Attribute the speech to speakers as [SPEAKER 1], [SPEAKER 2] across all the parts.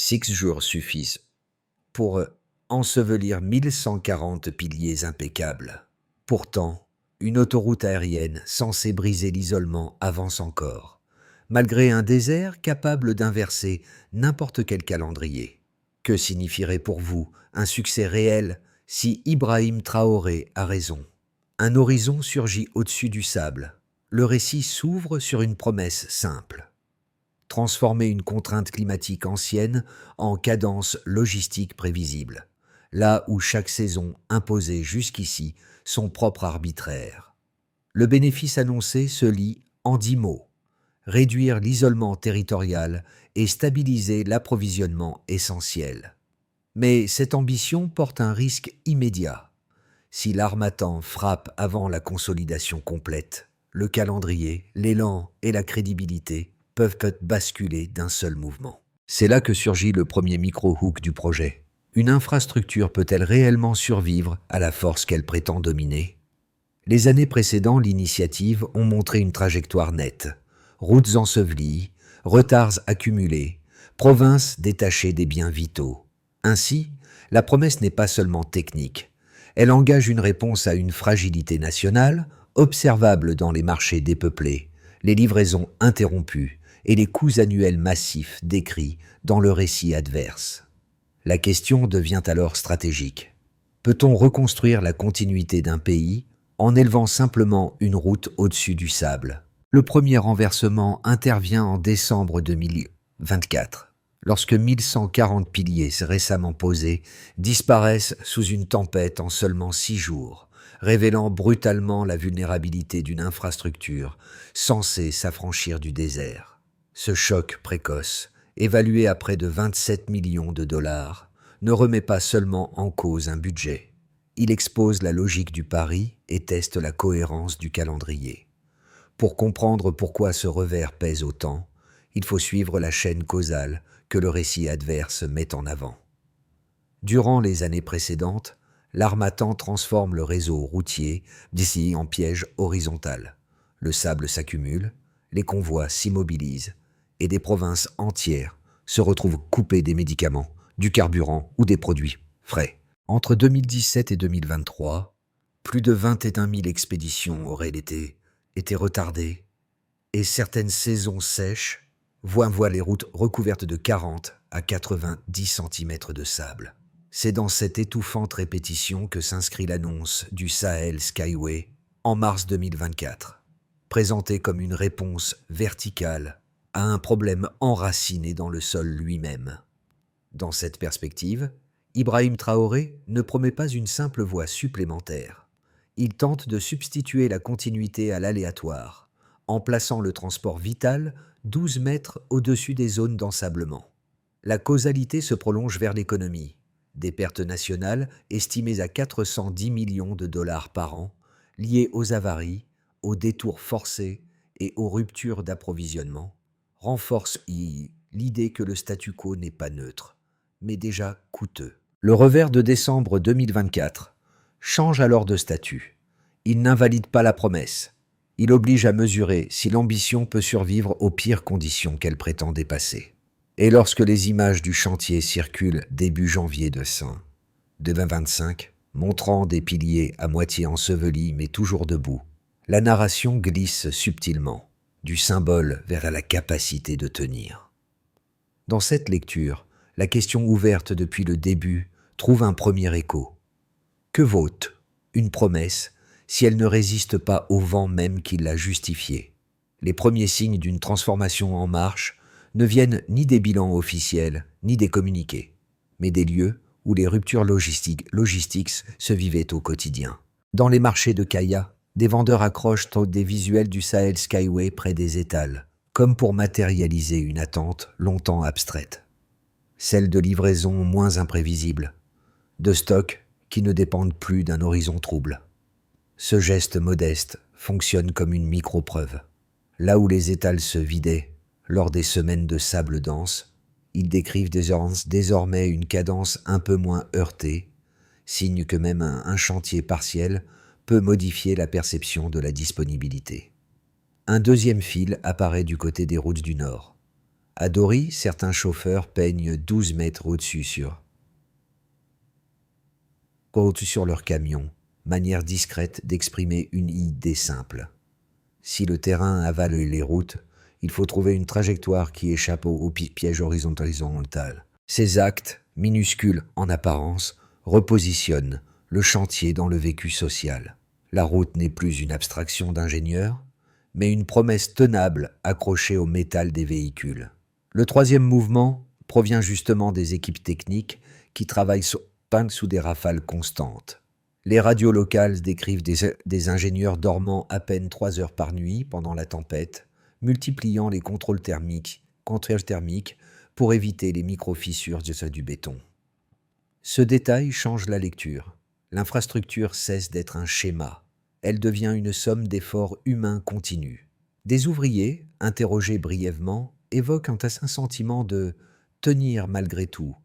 [SPEAKER 1] 6 jours suffisent pour ensevelir 1140 piliers impeccables. Pourtant, une autoroute aérienne censée briser l'isolement avance encore, malgré un désert capable d'inverser n'importe quel calendrier. Que signifierait pour vous un succès réel si Ibrahim Traoré a raison? Un horizon surgit au-dessus du sable. Le récit s'ouvre sur une promesse simple: transformer une contrainte climatique ancienne en cadence logistique prévisible, là où chaque saison imposait jusqu'ici son propre arbitraire. Le bénéfice annoncé se lit en 10 mots: réduire l'isolement territorial et stabiliser l'approvisionnement essentiel. Mais cette ambition porte un risque immédiat. Si l'Harmattan frappe avant la consolidation complète, le calendrier, l'élan et la crédibilité peuvent basculer d'un seul mouvement. C'est là que surgit le premier micro-hook du projet. Une infrastructure peut-elle réellement survivre à la force qu'elle prétend dominer? Les années précédant l'initiative ont montré une trajectoire nette. Routes ensevelies, retards accumulés, provinces détachées des biens vitaux. Ainsi, la promesse n'est pas seulement technique. Elle engage une réponse à une fragilité nationale, observable dans les marchés dépeuplés, les livraisons interrompues et les coûts annuels massifs décrits dans le récit adverse. La question devient alors stratégique. Peut-on reconstruire la continuité d'un pays en élevant simplement une route au-dessus du sable? Le premier renversement intervient en décembre 2024, lorsque 1140 piliers récemment posés disparaissent sous une tempête en seulement 6 jours, révélant brutalement la vulnérabilité d'une infrastructure censée s'affranchir du désert. Ce choc précoce, évalué à près de 27 millions de dollars, ne remet pas seulement en cause un budget. Il expose la logique du pari et teste la cohérence du calendrier. Pour comprendre pourquoi ce revers pèse autant, il faut suivre la chaîne causale que le récit adverse met en avant. Durant les années précédentes, l'Harmattan transforme le réseau routier d'ici en piège horizontal. Le sable s'accumule, les convois s'immobilisent et des provinces entières se retrouvent coupées des médicaments, du carburant ou des produits frais. Entre 2017 et 2023, plus de 21 000 expéditions auraient été retardées et certaines saisons sèches voient les routes recouvertes de 40 à 90 cm de sable. C'est dans cette étouffante répétition que s'inscrit l'annonce du Sahel Skyway en mars 2024, présentée comme une réponse verticale à un problème enraciné dans le sol lui-même. Dans cette perspective, Ibrahim Traoré ne promet pas une simple voie supplémentaire. Il tente de substituer la continuité à l'aléatoire, en plaçant le transport vital 12 mètres au-dessus des zones d'ensablement. La causalité se prolonge vers l'économie. Des pertes nationales estimées à 410 millions de dollars par an, liées aux avaries, aux détours forcés et aux ruptures d'approvisionnement, renforcent l'idée que le statu quo n'est pas neutre, mais déjà coûteux. Le revers de décembre 2024 change alors de statut. Il n'invalide pas la promesse. Il oblige à mesurer si l'ambition peut survivre aux pires conditions qu'elle prétend dépasser. Et lorsque les images du chantier circulent début janvier de 2025, montrant des piliers à moitié ensevelis mais toujours debout, la narration glisse subtilement, du symbole vers la capacité de tenir. Dans cette lecture, la question ouverte depuis le début trouve un premier écho. Que vaut une promesse si elle ne résiste pas au vent même qui l'a justifiée? Les premiers signes d'une transformation en marche ne viennent ni des bilans officiels, ni des communiqués, mais des lieux où les ruptures logistiques se vivaient au quotidien. Dans les marchés de Kaya, des vendeurs accrochent des visuels du Sahel Skyway près des étals, comme pour matérialiser une attente longtemps abstraite. Celle de livraisons moins imprévisibles, de stocks qui ne dépendent plus d'un horizon trouble. Ce geste modeste fonctionne comme une micro-preuve. Là où les étals se vidaient lors des semaines de sable dense, ils décrivent désormais une cadence un peu moins heurtée, signe que même un chantier partiel peut modifier la perception de la disponibilité. Un deuxième fil apparaît du côté des routes du Nord. À Dori, certains chauffeurs peignent 12 mètres au-dessus sur leur camion, manière discrète d'exprimer une idée simple. Si le terrain avale les routes, il faut trouver une trajectoire qui échappe au piège horizontal. Ces actes, minuscules en apparence, repositionnent le chantier dans le vécu social. La route n'est plus une abstraction d'ingénieur, mais une promesse tenable accrochée au métal des véhicules. Le troisième mouvement provient justement des équipes techniques qui travaillent sous des rafales constantes. Les radios locales décrivent des ingénieurs dormant à peine 3 heures par nuit pendant la tempête, multipliant les contrôles thermiques pour éviter les micro-fissures du béton. Ce détail change la lecture. L'infrastructure cesse d'être un schéma. Elle devient une somme d'efforts humains continus. Des ouvriers, interrogés brièvement, évoquent un sentiment de « tenir malgré tout »,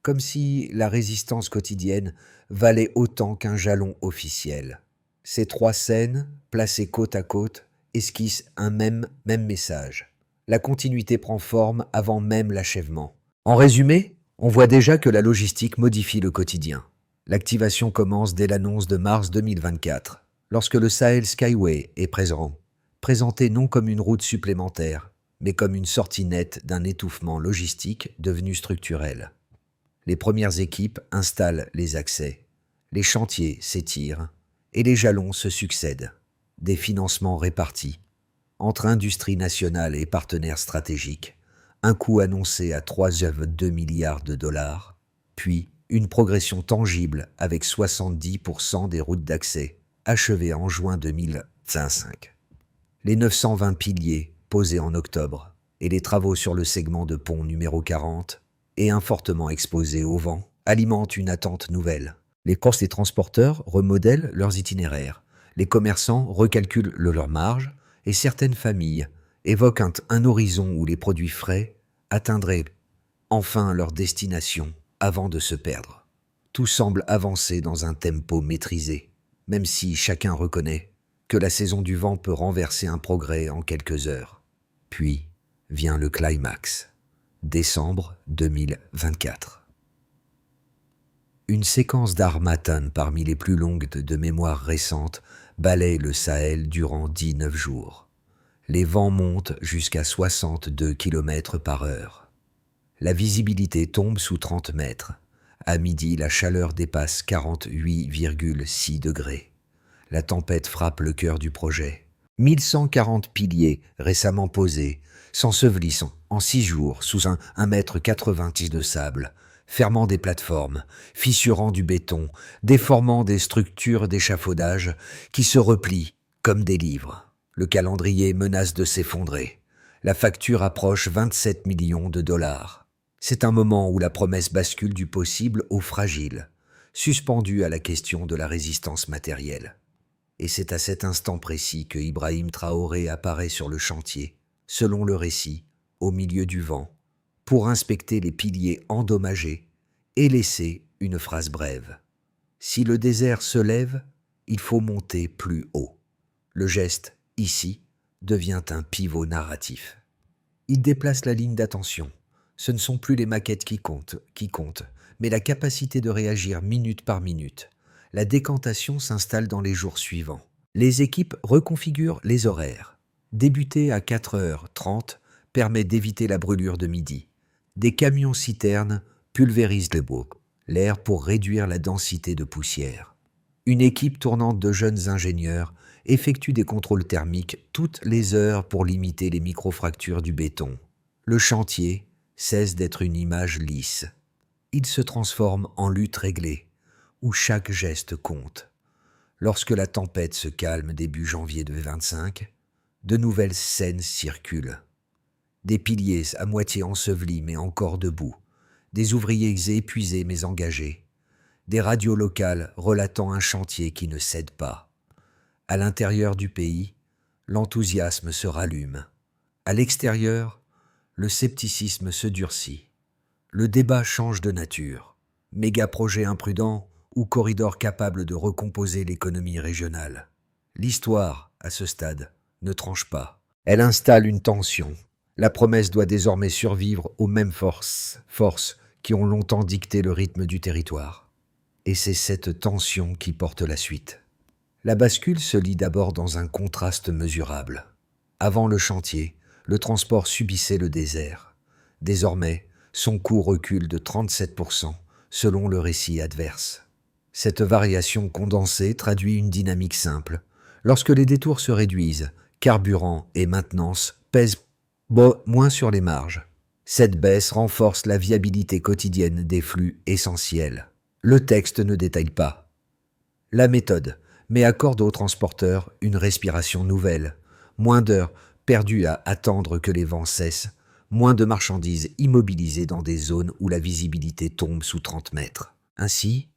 [SPEAKER 1] comme si la résistance quotidienne valait autant qu'un jalon officiel. Ces 3 scènes, placées côte à côte, esquissent un même message. La continuité prend forme avant même l'achèvement. En résumé, on voit déjà que la logistique modifie le quotidien. L'activation commence dès l'annonce de mars 2024, lorsque le Sahel Skyway est présenté non comme une route supplémentaire, mais comme une sortie nette d'un étouffement logistique devenu structurel. Les premières équipes installent les accès, les chantiers s'étirent et les jalons se succèdent, des financements répartis entre industries nationales et partenaires stratégiques, un coût annoncé à 3,2 milliards de dollars, puis une progression tangible avec 70% des routes d'accès achevées en juin 2025. Les 920 piliers posés en octobre et les travaux sur le segment de pont numéro 40 et fortement exposés au vent alimentent une attente nouvelle. Les transporteurs remodèlent leurs itinéraires, les commerçants recalculent leurs marges et certaines familles évoquent un horizon où les produits frais atteindraient enfin leur destination avant de se perdre. Tout semble avancer dans un tempo maîtrisé, même si chacun reconnaît que la saison du vent peut renverser un progrès en quelques heures. Puis vient le climax, décembre 2024. Une séquence d'Harmattan parmi les plus longues de mémoire récente balaye le Sahel durant 19 jours. Les vents montent jusqu'à 62 km/h. La visibilité tombe sous 30 mètres. À midi, la chaleur dépasse 48,6 degrés. La tempête frappe le cœur du projet. 1140 piliers récemment posés s'ensevelissent en 6 jours sous 1,90 m de sable, fermant des plateformes, fissurant du béton, déformant des structures d'échafaudage qui se replient comme des livres. Le calendrier menace de s'effondrer. La facture approche 27 millions de dollars. C'est un moment où la promesse bascule du possible au fragile, suspendue à la question de la résistance matérielle. Et c'est à cet instant précis que Ibrahim Traoré apparaît sur le chantier, selon le récit, au milieu du vent, pour inspecter les piliers endommagés et laisser une phrase brève. Si le désert se lève, il faut monter plus haut. Le geste, ici, devient un pivot narratif. Il déplace la ligne d'attention. Ce ne sont plus les maquettes qui comptent, mais la capacité de réagir minute par minute. La décantation s'installe dans les jours suivants. Les équipes reconfigurent les horaires. Débuter à 4h30 permet d'éviter la brûlure de midi. Des camions-citernes pulvérisent l'air pour réduire la densité de poussière. Une équipe tournante de jeunes ingénieurs effectue des contrôles thermiques toutes les heures pour limiter les microfractures du béton. Le chantier cesse d'être une image lisse. Il se transforme en lutte réglée, où chaque geste compte. Lorsque la tempête se calme début janvier 2025, de nouvelles scènes circulent. Des piliers à moitié ensevelis mais encore debout, des ouvriers épuisés mais engagés, des radios locales relatant un chantier qui ne cède pas. À l'intérieur du pays, l'enthousiasme se rallume. À l'extérieur, le scepticisme se durcit. Le débat change de nature. Méga-projet imprudent ou corridor capable de recomposer l'économie régionale. L'histoire, à ce stade, ne tranche pas. Elle installe une tension. La promesse doit désormais survivre aux mêmes forces qui ont longtemps dicté le rythme du territoire. Et c'est cette tension qui porte la suite. La bascule se lit d'abord dans un contraste mesurable. Avant le chantier, le transport subissait le désert. Désormais, son coût recule de 37% selon le récit adverse. Cette variation condensée traduit une dynamique simple. Lorsque les détours se réduisent, carburant et maintenance pèsent moins sur les marges. Cette baisse renforce la viabilité quotidienne des flux essentiels. Le texte ne détaille pas la méthode, mais accorde aux transporteurs une respiration nouvelle. Moins d'heures perdues à attendre que les vents cessent, moins de marchandises immobilisées dans des zones où la visibilité tombe sous 30 mètres. Ainsi,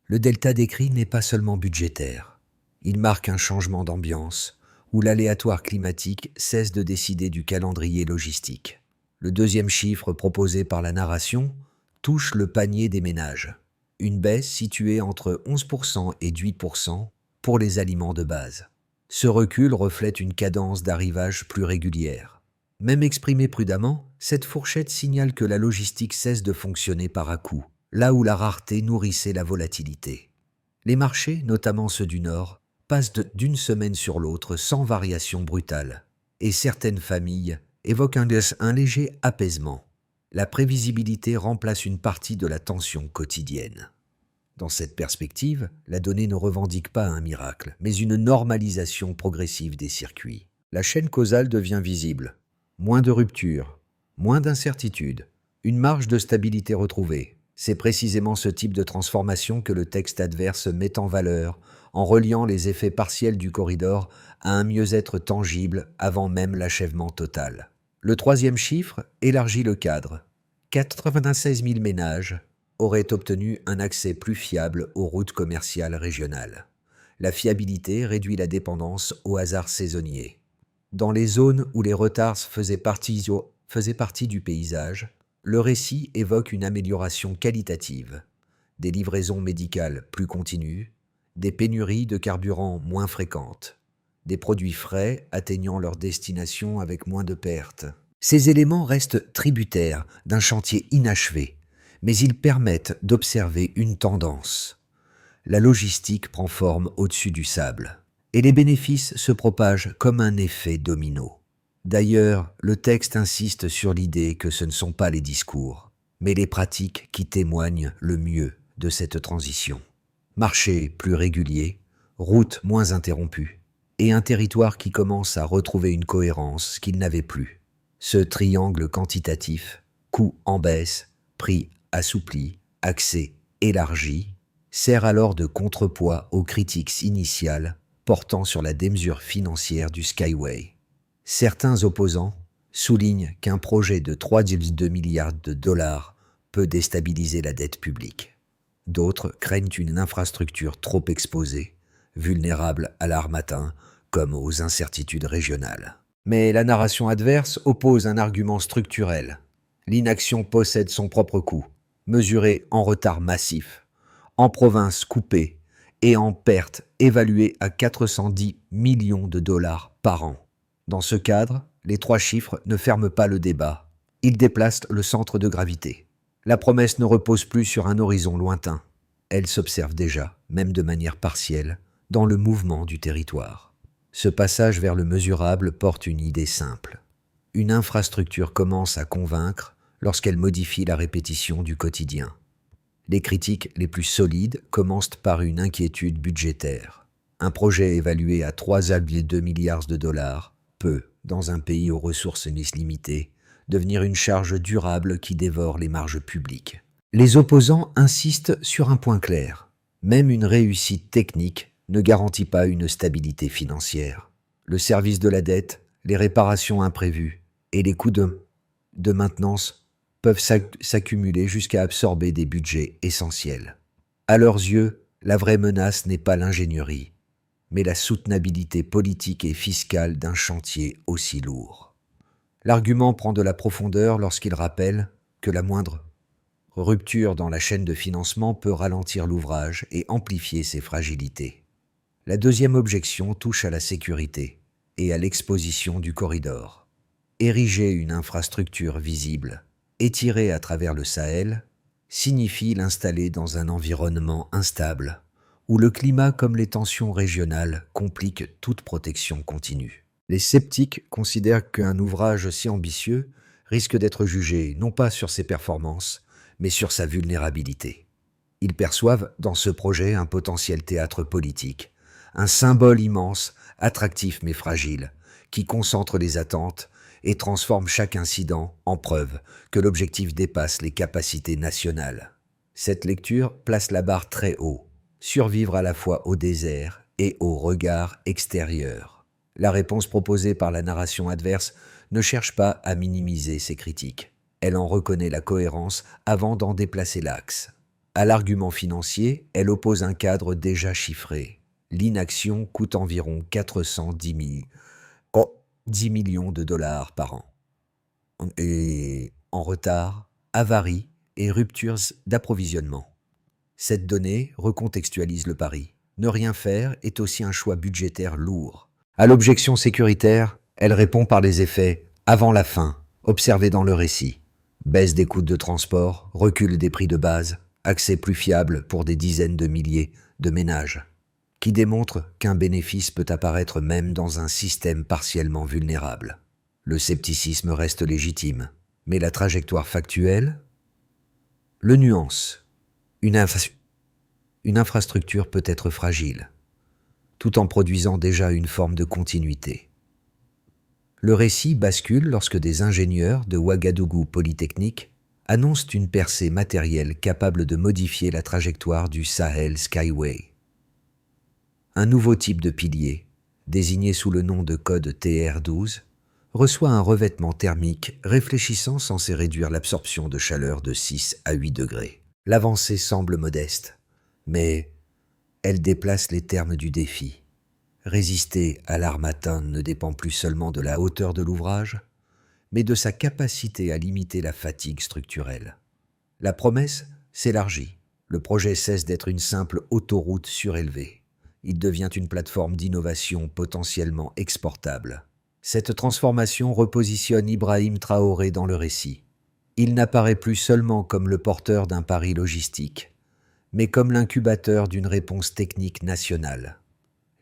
[SPEAKER 1] le delta décrit n'est pas seulement budgétaire. Il marque un changement d'ambiance, où l'aléatoire climatique cesse de décider du calendrier logistique. Le deuxième chiffre proposé par la narration touche le panier des ménages. Une baisse située entre 11% et 8% pour les aliments de base. Ce recul reflète une cadence d'arrivage plus régulière. Même exprimée prudemment, cette fourchette signale que la logistique cesse de fonctionner par à-coups, là où la rareté nourrissait la volatilité. Les marchés, notamment ceux du Nord, passent d'une semaine sur l'autre sans variation brutale, et certaines familles évoquent un léger apaisement. La prévisibilité remplace une partie de la tension quotidienne. Dans cette perspective, la donnée ne revendique pas un miracle, mais une normalisation progressive des circuits. La chaîne causale devient visible. Moins de ruptures, moins d'incertitudes, une marge de stabilité retrouvée. C'est précisément ce type de transformation que le texte adverse met en valeur en reliant les effets partiels du corridor à un mieux-être tangible avant même l'achèvement total. Le troisième chiffre élargit le cadre. 96 000 ménages auraient obtenu un accès plus fiable aux routes commerciales régionales. La fiabilité réduit la dépendance au hasard saisonnier. Dans les zones où les retards faisaient partie du paysage, le récit évoque une amélioration qualitative. Des livraisons médicales plus continues, des pénuries de carburant moins fréquentes, des produits frais atteignant leur destination avec moins de pertes. Ces éléments restent tributaires d'un chantier inachevé, mais ils permettent d'observer une tendance. La logistique prend forme au-dessus du sable, et les bénéfices se propagent comme un effet domino. D'ailleurs, le texte insiste sur l'idée que ce ne sont pas les discours, mais les pratiques qui témoignent le mieux de cette transition. Marché plus régulier, route moins interrompue, et un territoire qui commence à retrouver une cohérence qu'il n'avait plus. Ce triangle quantitatif, coût en baisse, prix assoupli, accès élargi, sert alors de contrepoids aux critiques initiales portant sur la démesure financière du Skyway. Certains opposants soulignent qu'un projet de 3,2 milliards de dollars peut déstabiliser la dette publique. D'autres craignent une infrastructure trop exposée, vulnérable à l'harmattan comme aux incertitudes régionales. Mais la narration adverse oppose un argument structurel. L'inaction possède son propre coût, mesuré en retard massif, en province coupée et en pertes évaluées à 410 millions de dollars par an. Dans ce cadre, les trois chiffres ne ferment pas le débat. Ils déplacent le centre de gravité. La promesse ne repose plus sur un horizon lointain. Elle s'observe déjà, même de manière partielle, dans le mouvement du territoire. Ce passage vers le mesurable porte une idée simple. Une infrastructure commence à convaincre lorsqu'elle modifie la répétition du quotidien. Les critiques les plus solides commencent par une inquiétude budgétaire. Un projet évalué à 3,2 milliards de dollars peut, dans un pays aux ressources limitées, devenir une charge durable qui dévore les marges publiques. Les opposants insistent sur un point clair. Même une réussite technique ne garantit pas une stabilité financière. Le service de la dette, les réparations imprévues et les coûts de maintenance peuvent s'accumuler jusqu'à absorber des budgets essentiels. À leurs yeux, la vraie menace n'est pas l'ingénierie, mais la soutenabilité politique et fiscale d'un chantier aussi lourd. L'argument prend de la profondeur lorsqu'il rappelle que la moindre rupture dans la chaîne de financement peut ralentir l'ouvrage et amplifier ses fragilités. La deuxième objection touche à la sécurité et à l'exposition du corridor. Ériger une infrastructure visible, étirée à travers le Sahel, signifie l'installer dans un environnement instable, où le climat comme les tensions régionales compliquent toute protection continue. Les sceptiques considèrent qu'un ouvrage si ambitieux risque d'être jugé non pas sur ses performances, mais sur sa vulnérabilité. Ils perçoivent dans ce projet un potentiel théâtre politique, un symbole immense, attractif mais fragile, qui concentre les attentes et transforme chaque incident en preuve que l'objectif dépasse les capacités nationales. Cette lecture place la barre très haut, survivre à la fois au désert et au regard extérieur. La réponse proposée par la narration adverse ne cherche pas à minimiser ces critiques. Elle en reconnaît la cohérence avant d'en déplacer l'axe. À l'argument financier, elle oppose un cadre déjà chiffré. L'inaction coûte environ 10 millions de dollars par an. Et en retard, avaries et ruptures d'approvisionnement. Cette donnée recontextualise le pari. Ne rien faire est aussi un choix budgétaire lourd. À l'objection sécuritaire, elle répond par les effets avant la fin, observés dans le récit. Baisse des coûts de transport, recul des prix de base, accès plus fiable pour des dizaines de milliers de ménages, qui démontre qu'un bénéfice peut apparaître même dans un système partiellement vulnérable. Le scepticisme reste légitime, mais la trajectoire factuelle le nuance. Une infrastructure peut être fragile, tout en produisant déjà une forme de continuité. Le récit bascule lorsque des ingénieurs de Ouagadougou Polytechnique annoncent une percée matérielle capable de modifier la trajectoire du Sahel Skyway. Un nouveau type de pilier, désigné sous le nom de code TR12, reçoit un revêtement thermique réfléchissant censé réduire l'absorption de chaleur de 6 à 8 degrés. L'avancée semble modeste, mais elle déplace les termes du défi. Résister à l'Harmattan ne dépend plus seulement de la hauteur de l'ouvrage, mais de sa capacité à limiter la fatigue structurelle. La promesse s'élargit. Le projet cesse d'être une simple autoroute surélevée. Il devient une plateforme d'innovation potentiellement exportable. Cette transformation repositionne Ibrahim Traoré dans le récit. Il n'apparaît plus seulement comme le porteur d'un pari logistique, mais comme l'incubateur d'une réponse technique nationale.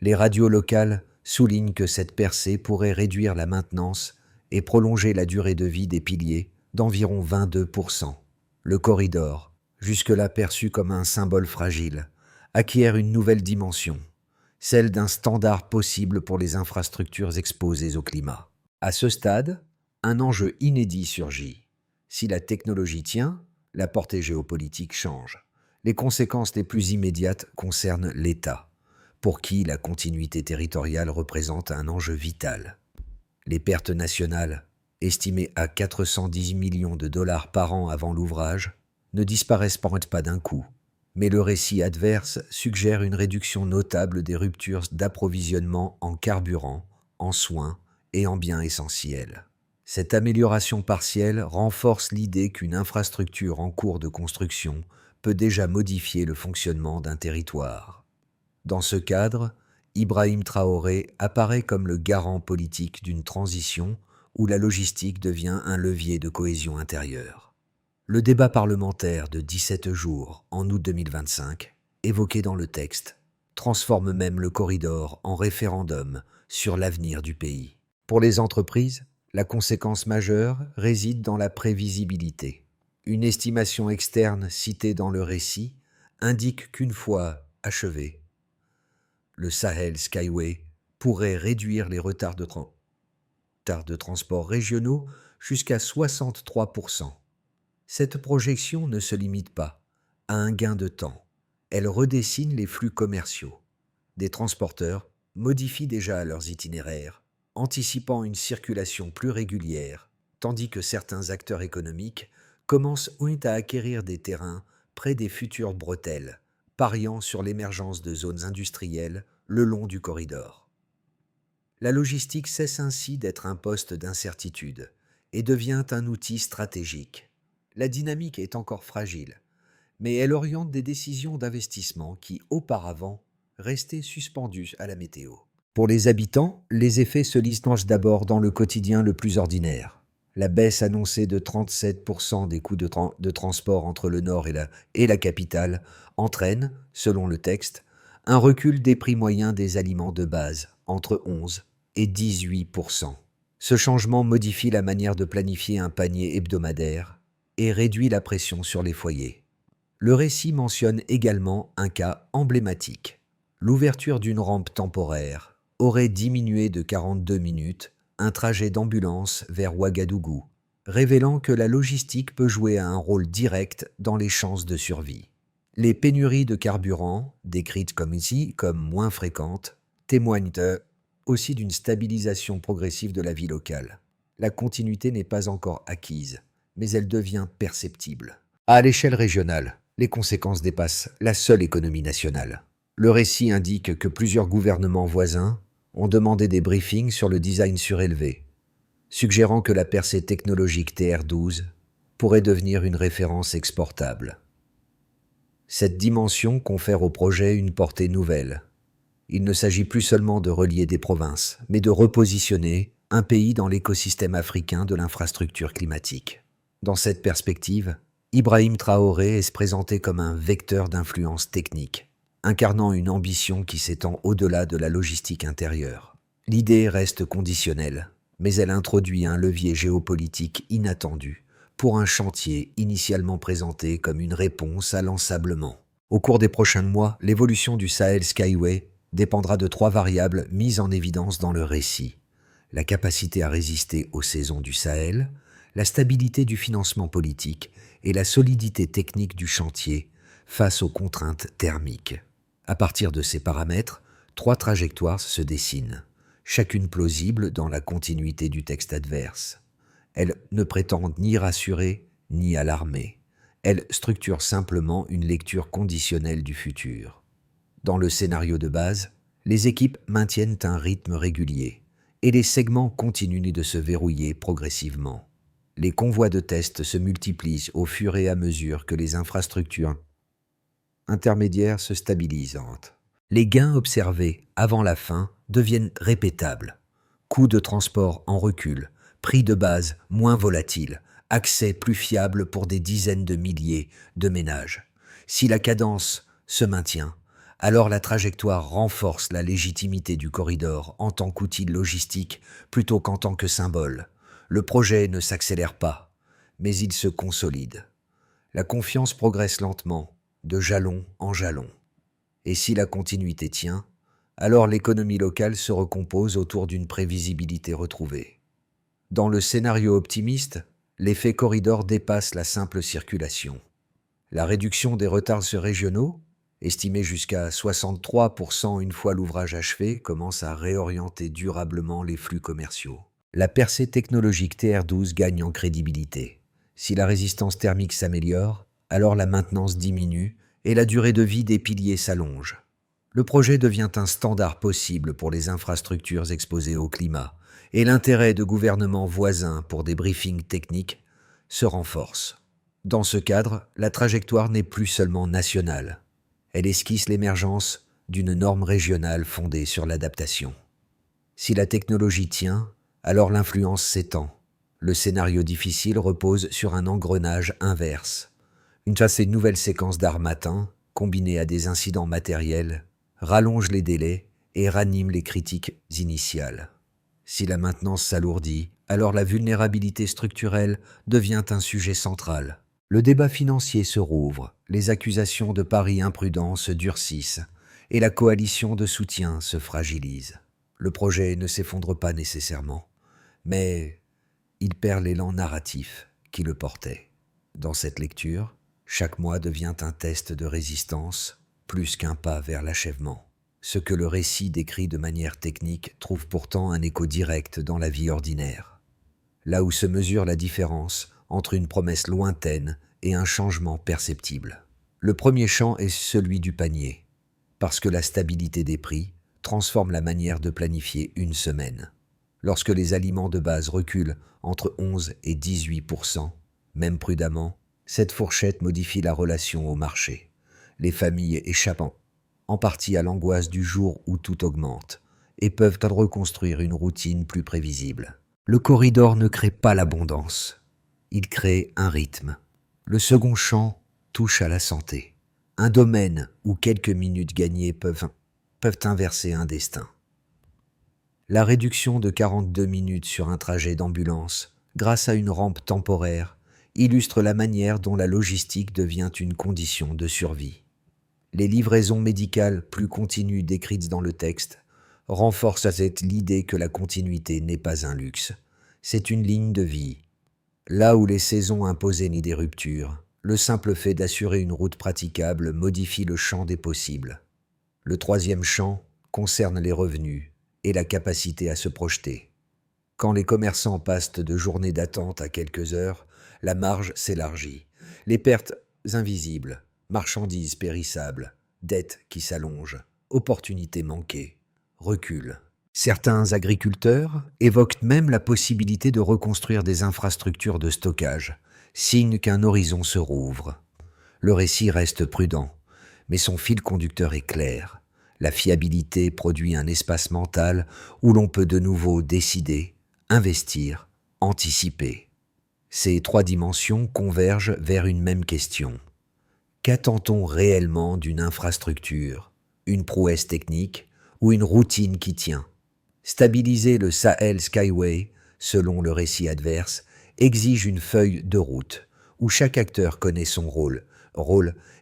[SPEAKER 1] Les radios locales soulignent que cette percée pourrait réduire la maintenance et prolonger la durée de vie des piliers d'environ 22%. Le corridor, jusque-là perçu comme un symbole fragile, acquiert une nouvelle dimension, celle d'un standard possible pour les infrastructures exposées au climat. À ce stade, un enjeu inédit surgit. Si la technologie tient, la portée géopolitique change. Les conséquences les plus immédiates concernent l'État, pour qui la continuité territoriale représente un enjeu vital. Les pertes nationales, estimées à 410 millions de dollars par an avant l'ouvrage, ne disparaissent pas d'un coup. Mais le récit adverse suggère une réduction notable des ruptures d'approvisionnement en carburant, en soins et en biens essentiels. Cette amélioration partielle renforce l'idée qu'une infrastructure en cours de construction peut déjà modifier le fonctionnement d'un territoire. Dans ce cadre, Ibrahim Traoré apparaît comme le garant politique d'une transition où la logistique devient un levier de cohésion intérieure. Le débat parlementaire de 17 jours en août 2025, évoqué dans le texte, transforme même le corridor en référendum sur l'avenir du pays. Pour les entreprises, la conséquence majeure réside dans la prévisibilité. Une estimation externe citée dans le récit indique qu'une fois achevé, le Sahel Skyway pourrait réduire les retards de transport régionaux jusqu'à 63%. Cette projection ne se limite pas à un gain de temps. Elle redessine les flux commerciaux. Des transporteurs modifient déjà leurs itinéraires, anticipant une circulation plus régulière, tandis que certains acteurs économiques commencent à acquérir des terrains près des futures bretelles, pariant sur l'émergence de zones industrielles le long du corridor. La logistique cesse ainsi d'être un poste d'incertitude et devient un outil stratégique. La dynamique est encore fragile, mais elle oriente des décisions d'investissement qui, auparavant, restaient suspendues à la météo. Pour les habitants, les effets se lisent d'abord dans le quotidien le plus ordinaire. La baisse annoncée de 37% des coûts de transport entre le nord et la capitale entraîne, selon le texte, un recul des prix moyens des aliments de base, entre 11 et 18%. Ce changement modifie la manière de planifier un panier hebdomadaire et réduit la pression sur les foyers. Le récit mentionne également un cas emblématique. L'ouverture d'une rampe temporaire aurait diminué de 42 minutes un trajet d'ambulance vers Ouagadougou, révélant que la logistique peut jouer un rôle direct dans les chances de survie. Les pénuries de carburant, décrites comme ici comme moins fréquentes, témoignent aussi d'une stabilisation progressive de la vie locale. La continuité n'est pas encore acquise, mais elle devient perceptible. À l'échelle régionale, les conséquences dépassent la seule économie nationale. Le récit indique que plusieurs gouvernements voisins ont demandé des briefings sur le design surélevé, suggérant que la percée technologique TR12 pourrait devenir une référence exportable. Cette dimension confère au projet une portée nouvelle. Il ne s'agit plus seulement de relier des provinces, mais de repositionner un pays dans l'écosystème africain de l'infrastructure climatique. Dans cette perspective, Ibrahim Traoré est présenté comme un vecteur d'influence technique, incarnant une ambition qui s'étend au-delà de la logistique intérieure. L'idée reste conditionnelle, mais elle introduit un levier géopolitique inattendu pour un chantier initialement présenté comme une réponse à l'ensablement. Au cours des prochains mois, l'évolution du Sahel Skyway dépendra de 3 variables mises en évidence dans le récit: la capacité à résister aux saisons du Sahel, la stabilité du financement politique et la solidité technique du chantier face aux contraintes thermiques. À partir de ces paramètres, 3 trajectoires se dessinent, chacune plausible dans la continuité du texte adverse. Elles ne prétendent ni rassurer ni alarmer. Elles structurent simplement une lecture conditionnelle du futur. Dans le scénario de base, les équipes maintiennent un rythme régulier et les segments continuent de se verrouiller progressivement. Les convois de tests se multiplient au fur et à mesure que les infrastructures intermédiaires se stabilisent. Les gains observés avant la fin deviennent répétables. Coûts de transport en recul, prix de base moins volatile, accès plus fiable pour des dizaines de milliers de ménages. Si la cadence se maintient, alors la trajectoire renforce la légitimité du corridor en tant qu'outil logistique plutôt qu'en tant que symbole. Le projet ne s'accélère pas, mais il se consolide. La confiance progresse lentement, de jalon en jalon. Et si la continuité tient, alors l'économie locale se recompose autour d'une prévisibilité retrouvée. Dans le scénario optimiste, l'effet corridor dépasse la simple circulation. La réduction des retards régionaux, estimée jusqu'à 63% une fois l'ouvrage achevé, commence à réorienter durablement les flux commerciaux. La percée technologique TR12 gagne en crédibilité. Si la résistance thermique s'améliore, alors la maintenance diminue et la durée de vie des piliers s'allonge. Le projet devient un standard possible pour les infrastructures exposées au climat, et l'intérêt de gouvernements voisins pour des briefings techniques se renforce. Dans ce cadre, la trajectoire n'est plus seulement nationale. Elle esquisse l'émergence d'une norme régionale fondée sur l'adaptation. Si la technologie tient, alors l'influence s'étend. Le scénario difficile repose sur un engrenage inverse. Une nouvelle séquence d'armatins, combinée à des incidents matériels, rallonge les délais et ranime les critiques initiales. Si la maintenance s'alourdit, alors la vulnérabilité structurelle devient un sujet central. Le débat financier se rouvre, les accusations de paris imprudents se durcissent et la coalition de soutien se fragilise. Le projet ne s'effondre pas nécessairement, mais il perd l'élan narratif qui le portait. Dans cette lecture, chaque mois devient un test de résistance, plus qu'un pas vers l'achèvement. Ce que le récit décrit de manière technique trouve pourtant un écho direct dans la vie ordinaire. Là où se mesure la différence entre une promesse lointaine et un changement perceptible. Le premier champ est celui du panier, parce que la stabilité des prix transforme la manière de planifier une semaine. Lorsque les aliments de base reculent entre 11 et 18%, même prudemment, cette fourchette modifie la relation au marché. Les familles échappant en partie à l'angoisse du jour où tout augmente et peuvent reconstruire une routine plus prévisible. Le corridor ne crée pas l'abondance, il crée un rythme. Le second chant touche à la santé, un domaine où quelques minutes gagnées peuvent inverser un destin. La réduction de 42 minutes sur un trajet d'ambulance, grâce à une rampe temporaire, illustre la manière dont la logistique devient une condition de survie. Les livraisons médicales plus continues décrites dans le texte renforcent à cette l'idée que la continuité n'est pas un luxe, c'est une ligne de vie. Là où les saisons imposaient ni des ruptures, le simple fait d'assurer une route praticable modifie le champ des possibles. Le troisième champ concerne les revenus et la capacité à se projeter. Quand les commerçants passent de journées d'attente à quelques heures, la marge s'élargit. Les pertes invisibles, marchandises périssables, dettes qui s'allongent, opportunités manquées, reculent. Certains agriculteurs évoquent même la possibilité de reconstruire des infrastructures de stockage, signe qu'un horizon se rouvre. Le récit reste prudent, mais son fil conducteur est clair. La fiabilité produit un espace mental où l'on peut de nouveau décider, investir, anticiper. Ces trois dimensions convergent vers une même question. Qu'attend-on réellement d'une infrastructure, une prouesse technique ou une routine qui tient? Stabiliser le Sahel Skyway, selon le récit adverse, exige une feuille de route où chaque acteur connaît son rôle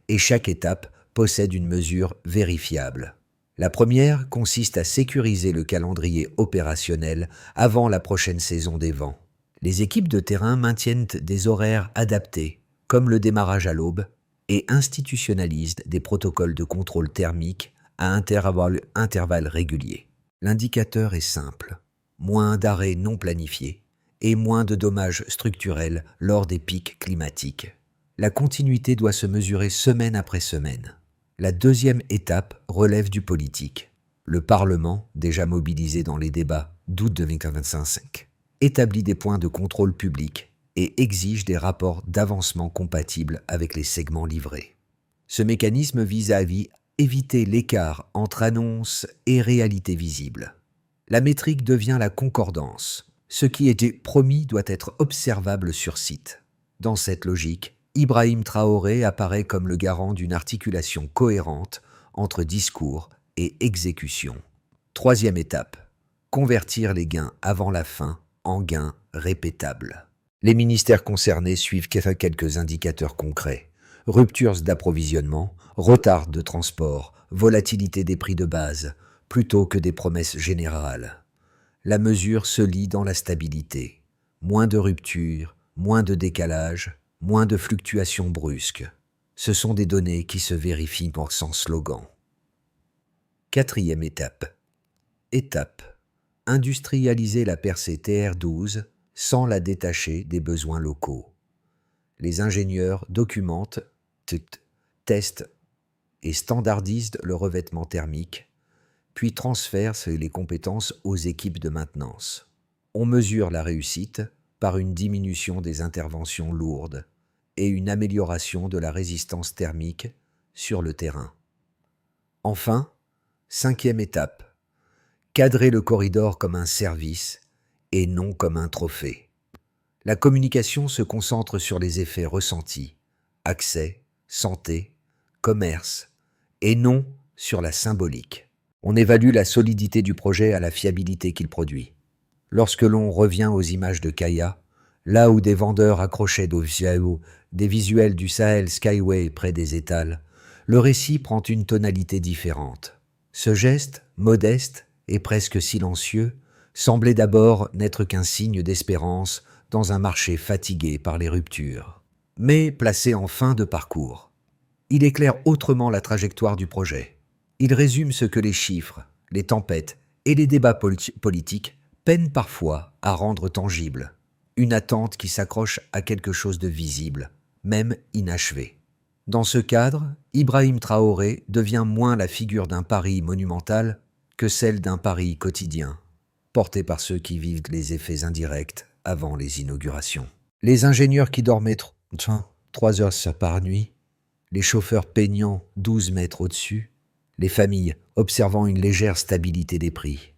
[SPEAKER 1] et chaque étape possède une mesure vérifiable. La première consiste à sécuriser le calendrier opérationnel avant la prochaine saison des vents. Les équipes de terrain maintiennent des horaires adaptés, comme le démarrage à l'aube, et institutionnalisent des protocoles de contrôle thermique à intervalles réguliers. L'indicateur est simple, moins d'arrêts non planifiés et moins de dommages structurels lors des pics climatiques. La continuité doit se mesurer semaine après semaine. La deuxième étape relève du politique. Le Parlement, déjà mobilisé dans les débats d'août 2025, établit des points de contrôle public et exige des rapports d'avancement compatibles avec les segments livrés. Ce mécanisme vise à éviter l'écart entre annonce et réalité visible. La métrique devient la concordance. Ce qui était promis doit être observable sur site. Dans cette logique, Ibrahim Traoré apparaît comme le garant d'une articulation cohérente entre discours et exécution. Troisième étape, convertir les gains avant la fin en gains répétables. Les ministères concernés suivent quelques indicateurs concrets. Ruptures d'approvisionnement, retard de transport, volatilité des prix de base, plutôt que des promesses générales. La mesure se lie dans la stabilité. Moins de ruptures, moins de décalage, moins de fluctuations brusques. Ce sont des données qui se vérifient sans slogan. Quatrième étape. Industrialiser la percée TR12 sans la détacher des besoins locaux. Les ingénieurs documentent, testent et standardisent le revêtement thermique, puis transfèrent les compétences aux équipes de maintenance. On mesure la réussite par une diminution des interventions lourdes et une amélioration de la résistance thermique sur le terrain. Enfin, cinquième étape, cadrer le corridor comme un service et non comme un trophée. La communication se concentre sur les effets ressentis, accès, santé, commerce, et non sur la symbolique. On évalue la solidité du projet à la fiabilité qu'il produit. Lorsque l'on revient aux images de Kaya, là où des vendeurs accrochaient des visuels du Sahel Skyway près des étals, le récit prend une tonalité différente. Ce geste, modeste et presque silencieux, semblait d'abord n'être qu'un signe d'espérance dans un marché fatigué par les ruptures, mais placé en fin de parcours. Il éclaire autrement la trajectoire du projet. Il résume ce que les chiffres, les tempêtes et les débats politiques peinent parfois à rendre tangible. Une attente qui s'accroche à quelque chose de visible, même inachevé. Dans ce cadre, Ibrahim Traoré devient moins la figure d'un pari monumental que celle d'un pari quotidien, porté par ceux qui vivent les effets indirects avant les inaugurations. Les ingénieurs qui dormaient 3 heures par nuit, les chauffeurs peignant 12 mètres au-dessus, les familles observant une légère stabilité des prix.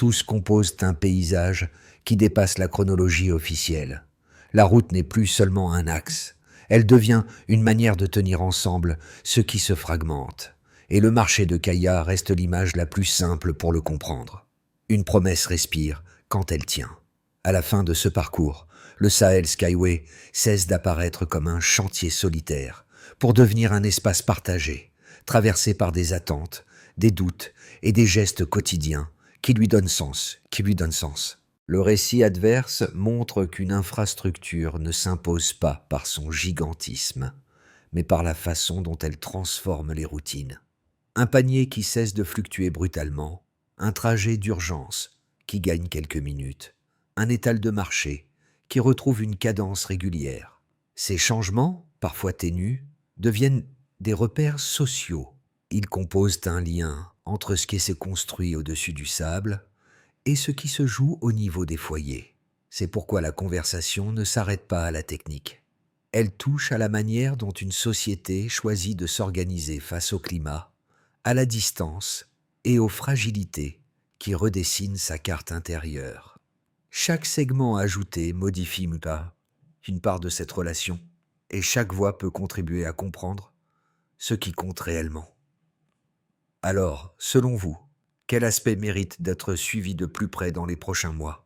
[SPEAKER 1] tous composent un paysage qui dépasse la chronologie officielle. La route n'est plus seulement un axe, elle devient une manière de tenir ensemble ce qui se fragmente. Et le marché de Kaya reste l'image la plus simple pour le comprendre. Une promesse respire quand elle tient. À la fin de ce parcours, le Sahel Skyway cesse d'apparaître comme un chantier solitaire pour devenir un espace partagé, traversé par des attentes, des doutes et des gestes quotidiens qui lui donnent sens. Le récit adverse montre qu'une infrastructure ne s'impose pas par son gigantisme, mais par la façon dont elle transforme les routines. Un panier qui cesse de fluctuer brutalement, un trajet d'urgence qui gagne quelques minutes, un étal de marché qui retrouve une cadence régulière. Ces changements, parfois ténus, deviennent des repères sociaux. Ils composent un lien entre ce qui s'est construit au-dessus du sable et ce qui se joue au niveau des foyers. C'est pourquoi la conversation ne s'arrête pas à la technique. Elle touche à la manière dont une société choisit de s'organiser face au climat, à la distance et aux fragilités qui redessinent sa carte intérieure. Chaque segment ajouté modifie une part de cette relation, et chaque voix peut contribuer à comprendre ce qui compte réellement. Alors, selon vous, quel aspect mérite d'être suivi de plus près dans les prochains mois ?